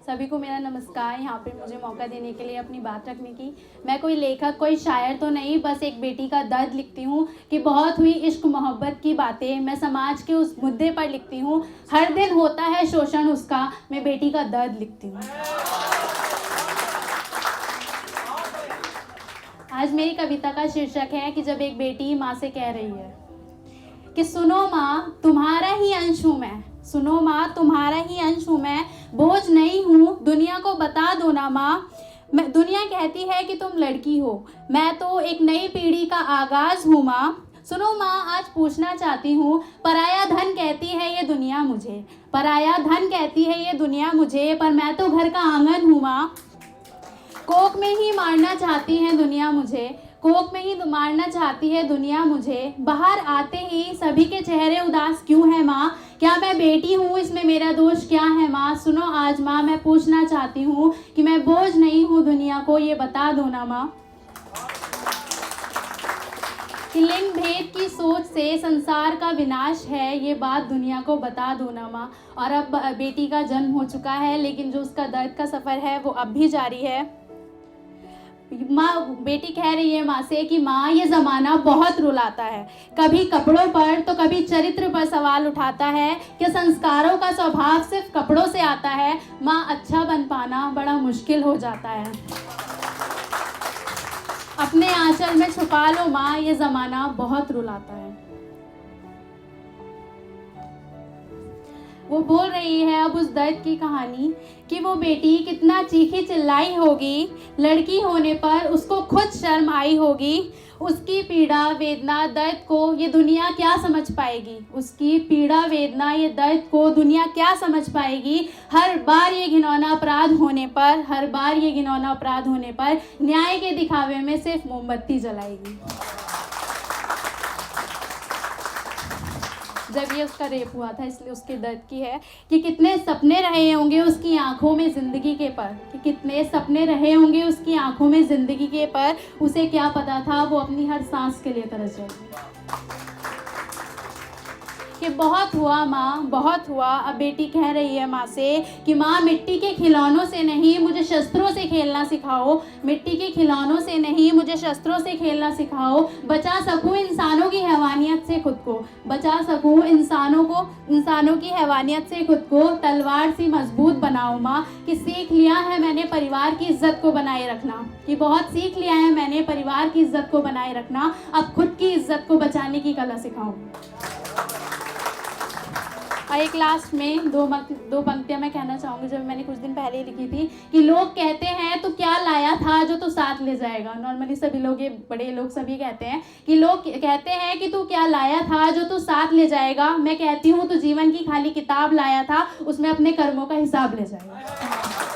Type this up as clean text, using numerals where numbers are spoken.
सभी को मेरा नमस्कार। यहाँ पे मुझे मौका देने के लिए अपनी बात रखने की। मैं कोई लेखक, कोई शायर तो नहीं, बस एक बेटी का दर्द लिखती हूँ कि बहुत हुई इश्क मोहब्बत की बातें। मैं समाज के उस मुद्दे पर लिखती हूँ, हर दिन होता है शोषण उसका, मैं बेटी का दर्द लिखती हूँ। आज मेरी कविता का शीर्षक है कि जब एक बेटी माँ से कह रही है कि सुनो माँ तुम्हारा ही अंश हूँ मैं, सुनो माँ तुम्हारा ही अंश हूँ मैं, बोझ नहीं हूँ दुनिया को बता दो ना माँ। मैं दुनिया कहती है कि तुम लड़की हो, मैं तो एक नई पीढ़ी का आगाज हूँ माँ। सुनो माँ आज पूछना चाहती हूँ, पराया धन कहती है ये दुनिया मुझे, पराया धन कहती है ये दुनिया मुझे, पर मैं तो घर का आंगन हूँ माँ। कोख में ही मारना चाहती है दुनिया मुझे, कोख में ही मारना चाहती है दुनिया मुझे, बाहर आते ही सभी के चेहरे उदास क्यों है माँ। क्या मैं बेटी हूँ, इसमें मेरा दोष क्या है माँ। सुनो आज माँ मैं पूछना चाहती हूँ कि मैं बोझ नहीं हूँ दुनिया को, ये बता दो ना माँ। कि लिंग भेद की सोच से संसार का विनाश है, ये बात दुनिया को बता दो ना माँ। और अब बेटी का जन्म हो चुका है, लेकिन जो उसका दर्द का सफ़र है वो अब भी जारी है। माँ, बेटी कह रही है माँ से कि माँ ये ज़माना बहुत रुलाता है, कभी कपड़ों पर तो कभी चरित्र पर सवाल उठाता है कि संस्कारों का स्वभाव सिर्फ कपड़ों से आता है। माँ अच्छा बन पाना बड़ा मुश्किल हो जाता है, अपने आंचल में छुपा लो माँ, ये ज़माना बहुत रुलाता है। वो बोल रही है अब उस दर्द की कहानी कि वो बेटी कितना चीखी चिल्लाई होगी, लड़की होने पर उसको खुद शर्म आई होगी। उसकी पीड़ा वेदना दर्द को ये दुनिया क्या समझ पाएगी, उसकी पीड़ा वेदना ये दर्द को दुनिया क्या समझ पाएगी। हर बार ये घिनौना अपराध होने पर, हर बार ये घिनौना अपराध होने पर न्याय के दिखावे में सिर्फ मोमबत्ती जलाएगी। जब ये उसका रेप हुआ था, इसलिए उसके दर्द की है कि कितने सपने रहे होंगे उसकी आंखों में ज़िंदगी के पर, कि कितने सपने रहे होंगे उसकी आंखों में ज़िंदगी के पर, उसे क्या पता था वो अपनी हर सांस के लिए तरस जाएगी। कि बहुत हुआ माँ बहुत हुआ। अब बेटी कह रही है माँ से कि माँ मिट्टी के खिलौनों से नहीं मुझे शस्त्रों से खेलना सिखाओ, मिट्टी के खिलौनों से नहीं मुझे शस्त्रों से खेलना सिखाओ। बचा सकूँ इंसानों की हैवानियत से खुद को, बचा सकूँ इंसानों की हैवानियत से खुद को, तलवार सी मजबूत बनाओ माँ। कि सीख लिया है मैंने परिवार की इज्जत को बनाए रखना, कि बहुत सीख लिया है मैंने परिवार की इज्जत को बनाए रखना, अब खुद की इज्जत को बचाने की कला सिखाऊँ। और एक लास्ट में दो पंक्तियाँ मैं कहना चाहूँगी जो मैंने कुछ दिन पहले ही लिखी थी कि लोग कहते हैं तो क्या लाया था जो तू साथ ले जाएगा। नॉर्मली सभी लोग, ये बड़े लोग सभी कहते हैं कि लोग कहते हैं कि तू क्या लाया था जो तू साथ ले जाएगा। मैं कहती हूँ तू जीवन की खाली किताब लाया था, उसमें अपने कर्मों का हिसाब ले जाएगा।